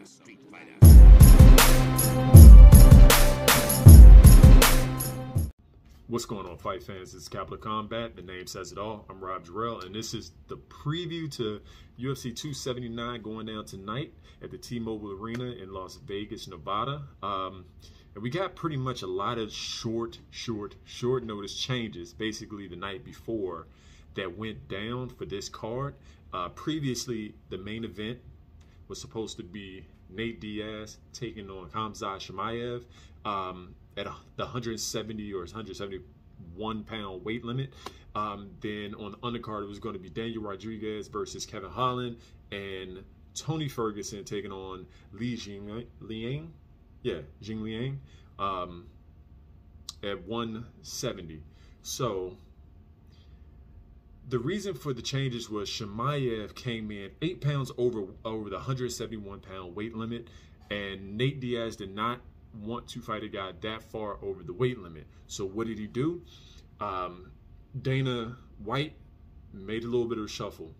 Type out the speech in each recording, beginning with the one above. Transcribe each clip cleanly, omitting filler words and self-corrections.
street fighter. What's going on, fight fans? It's Capital Combat. The name says it all. I'm Rob Jarrell, and this is the preview to UFC 279 going down tonight at the T-Mobile Arena in Las Vegas, Nevada. And we got pretty much a lot of short notice changes, basically the night before, that went down for this card. Previously, the main event was supposed to be Nate Diaz taking on Khazmat Chimaev at the 170 or 171 pound weight limit. Then on the undercard, it was going to be Daniel Rodrigu3z versus Kevin Holland, and Tony Ferguson taking on Li Jiangling at 170. So the reason for the changes was Chimaev came in 8 pounds over the 171 pound weight limit, and Nate Diaz did not want to fight a guy that far over the weight limit. So what did he do? Dana White made a little bit of a shuffle.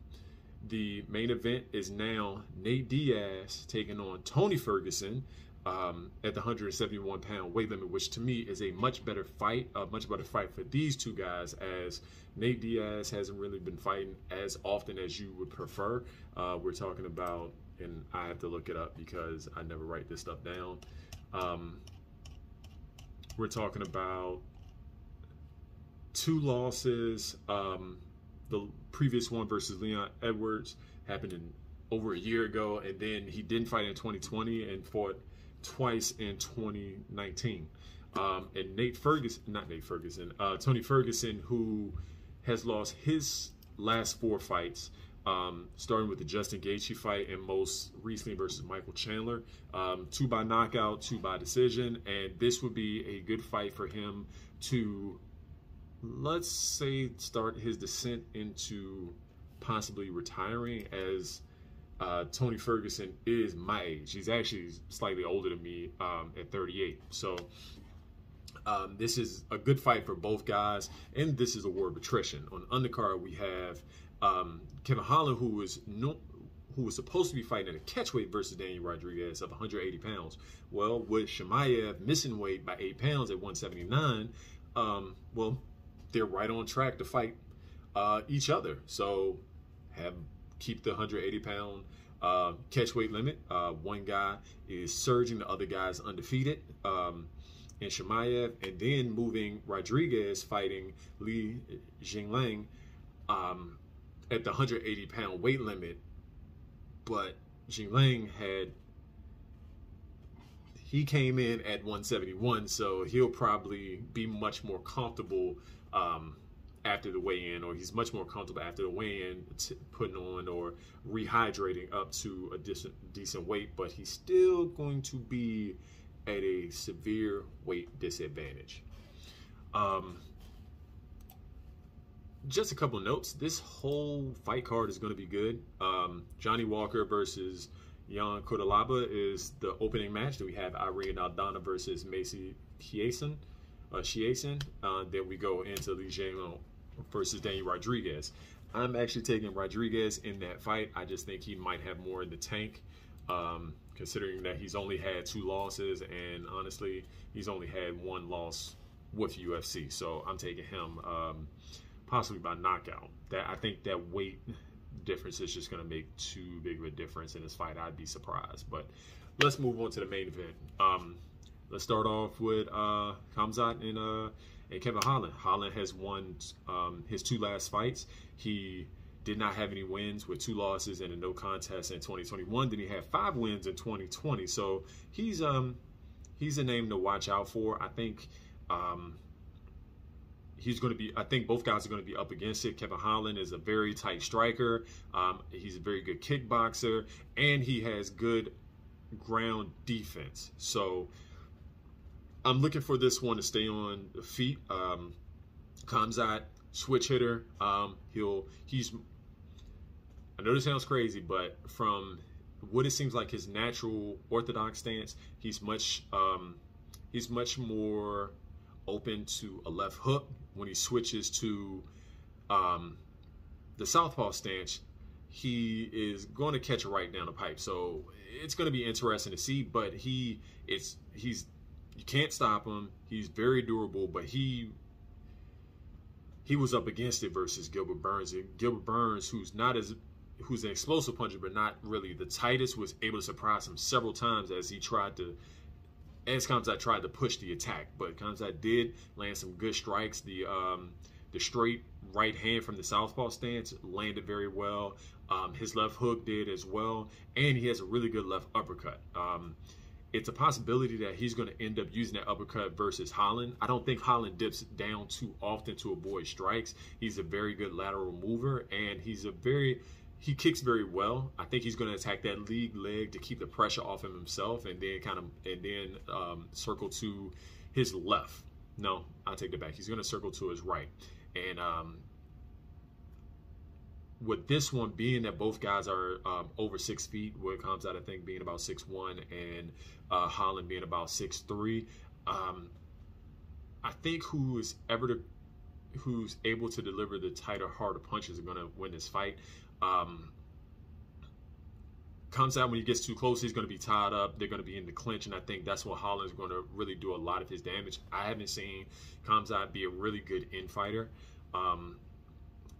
The main event is now Nate Diaz taking on Tony Ferguson at the 171 pound weight limit, which to me is a much better fight for these two guys, as Nate Diaz hasn't really been fighting as often as you would prefer. We're talking about, and I have to look it up because I never write this stuff down. We're talking about 2 losses. The previous one versus Leon Edwards happened over a year ago, and then he didn't fight in 2020 and fought twice in 2019. And Tony Ferguson, who has lost his last 4 fights, starting with the Justin Gaethje fight and most recently versus Michael Chandler, 2 by knockout, 2 by decision, and this would be a good fight for him to, let's say, start his descent into possibly retiring, as Tony Ferguson is my age. He's actually slightly older than me at 38. So this is a good fight for both guys, and this is a war of attrition. On the undercard, we have Kevin Holland, who was supposed to be fighting at a catchweight versus Daniel Rodrigu3z of 180 pounds. Well, with Chimaev missing weight by 8 pounds at 179, well, they're right on track to fight each other. So keep the 180 pound catchweight limit. One guy is surging, the other guy's undefeated in Chimaev, and then moving Rodrigu3z fighting Li Jiangling at the 180 pound weight limit. But Jiangling he came in at 171, so he'll probably be much more comfortable after the weigh-in, or he's much more comfortable after the weigh-in putting on or rehydrating up to a decent weight, but he's still going to be at a severe weight disadvantage. Just a couple notes. This whole fight card is going to be good. Johnny Walker versus Ion Cutelaba is the opening match. Then we have Irene Aldana versus Macy Chiasson. Then we go into Li Jiangling versus Daniel Rodrigu3z. I'm actually taking Rodrigu3z in that fight. I just think he might have more in the tank, considering that he's only had 2 losses, and honestly, he's only had 1 loss with UFC. So I'm taking him possibly by knockout. I think that weight difference is just going to make too big of a difference in this fight. I'd be surprised. But let's move on to the main event. Let's start off with Khazmat and Kevin Holland. Holland has won his 2 last fights. He did not have any wins, with 2 losses and a no contest in 2021. Then he had 5 wins in 2020. So he's a name to watch out for. I think I think both guys are going to be up against it. Kevin Holland is a very tight striker. He's a very good kickboxer, and he has good ground defense. So I'm looking for this one to stay on the feet. Khazmat, switch hitter. I know this sounds crazy, but from what it seems like his natural orthodox stance, he's much more open to a left hook. When he switches to the southpaw stance, he is going to catch it right down the pipe. So it's going to be interesting to see. But you can't stop him. He's very durable, but he was up against it versus Gilbert Burns. And Gilbert Burns, who's an explosive puncher, but not really the tightest, was able to surprise him several times as Khazmat tried to push the attack. But Khazmat did land some good strikes. The straight right hand from the southpaw stance landed very well. His left hook did as well, and he has a really good left uppercut. It's a possibility that he's going to end up using that uppercut versus Holland. I don't think Holland dips down too often to avoid strikes. He's a very good lateral mover, and he kicks very well. I think he's going to attack that lead leg to keep the pressure off of himself, and then circle to his left. No, I'll take that back. He's going to circle to his right. And with this one being that both guys are over 6 feet, with Khazmat I think being about 6'1", and Holland being about 6'3", I think who's able to deliver the tighter, harder punches are going to win this fight. Khazmat, when he gets too close, he's going to be tied up. They're going to be in the clinch, and I think that's what Holland's going to really do a lot of his damage. I haven't seen Khazmat be a really good infighter.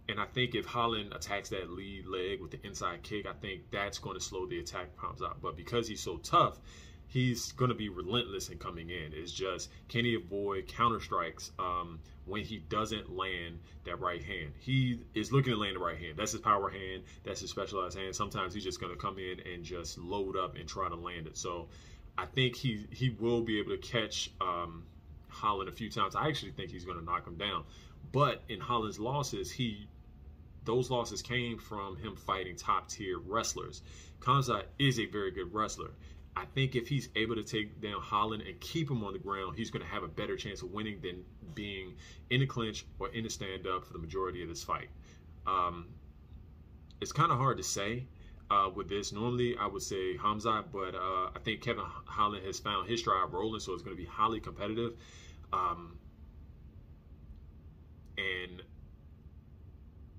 And I think if Holland attacks that lead leg with the inside kick, I think that's going to slow the attack of Khazmat. But because he's so tough, he's going to be relentless in coming in. It's just, can he avoid counter strikes when he doesn't land that right hand? He is looking to land the right hand. That's his power hand. That's his specialized hand. Sometimes he's just going to come in and just load up and try to land it. So I think he will be able to catch Holland a few times. I actually think he's going to knock him down. But in Holland's losses, those losses came from him fighting top-tier wrestlers. Khazmat is a very good wrestler. I think if he's able to take down Holland and keep him on the ground, he's going to have a better chance of winning than being in the clinch or in the stand-up for the majority of this fight. It's kind of hard to say with this. Normally, I would say Khazmat, but I think Kevin Holland has found his stride rolling, so it's going to be highly competitive. And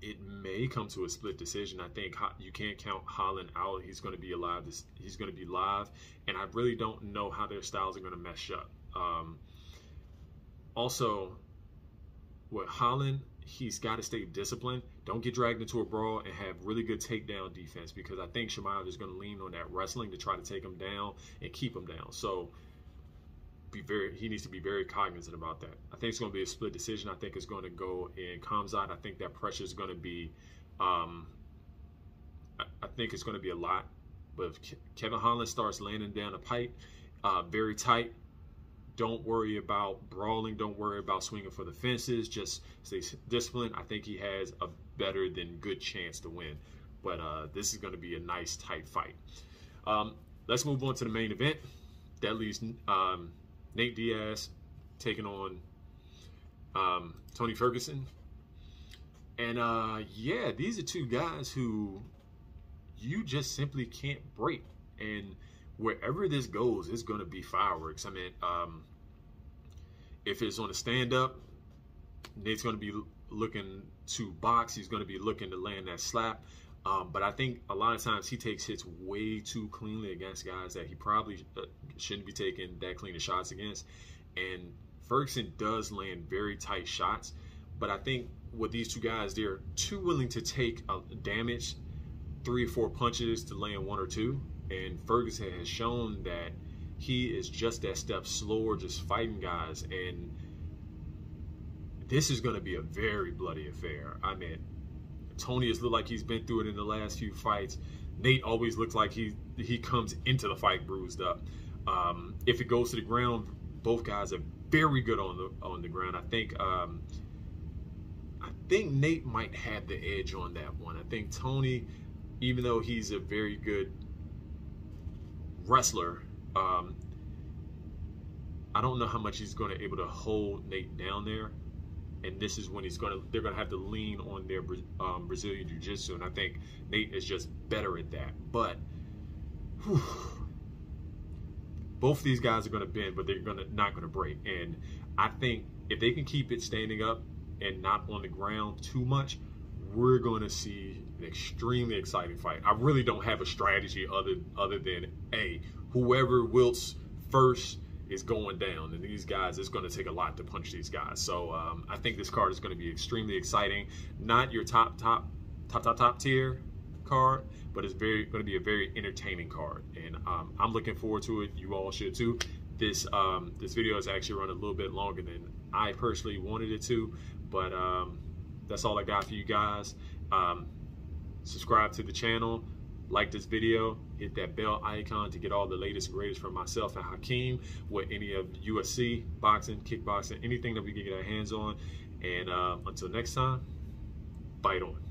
it may come to a split decision. I think you can't count Holland out. He's going to be alive. He's going to be live, and I really don't know how their styles are going to mesh up. Also, with Holland, he's got to stay disciplined. Don't get dragged into a brawl, and have really good takedown defense, because I think Chimaev is going to lean on that wrestling to try to take him down and keep him down. So he needs to be very cognizant about that. I think it's going to be a split decision. I think it's going to go in Khazmat. I think that pressure is going to be, I think it's going to be a lot. But if Kevin Holland starts landing down a pipe, very tight, don't worry about brawling. Don't worry about swinging for the fences. Just stay disciplined. I think he has a better than good chance to win. But this is going to be a nice, tight fight. Let's move on to the main event. That leaves Nate Diaz taking on Tony Ferguson. And yeah, these are two guys who you just simply can't break. And wherever this goes, it's going to be fireworks. I mean, if it's on a stand-up, Nate's going to be looking to box. He's going to be looking to land that slap. But I think a lot of times he takes hits way too cleanly against guys that he probably shouldn't be taking that clean of shots against. And Ferguson does land very tight shots. But I think with these two guys, they're too willing to take damage, 3 or 4 punches to land 1 or 2. And Ferguson has shown that he is just that step slower, just fighting guys. And this is going to be a very bloody affair. I mean, Tony has looked like he's been through it in the last few fights. Nate always looks like he comes into the fight bruised up. If it goes to the ground, both guys are very good on the ground. I think Nate might have the edge on that one. I think Tony, even though he's a very good wrestler, I don't know how much he's going to be able to hold Nate down there. And this is when they're going to have to lean on their Brazilian Jiu-Jitsu. And I think Nate is just better at that. But whew, both of these guys are going to bend, but they're not going to break. And I think if they can keep it standing up and not on the ground too much, we're going to see an extremely exciting fight. I really don't have a strategy other than, whoever wilts first is going down, and these guys, it's going to take a lot to punch these guys. So I think this card is going to be extremely exciting. Not your top tier card, but it's going to be a very entertaining card, and I'm looking forward to it. You all should too. This video is actually run a little bit longer than I personally wanted it to, but that's all I got for you guys. Subscribe to the channel, like this video, hit that bell icon to get all the latest and greatest from myself and Hakeem with any of UFC, boxing, kickboxing, anything that we can get our hands on. And until next time, fight on.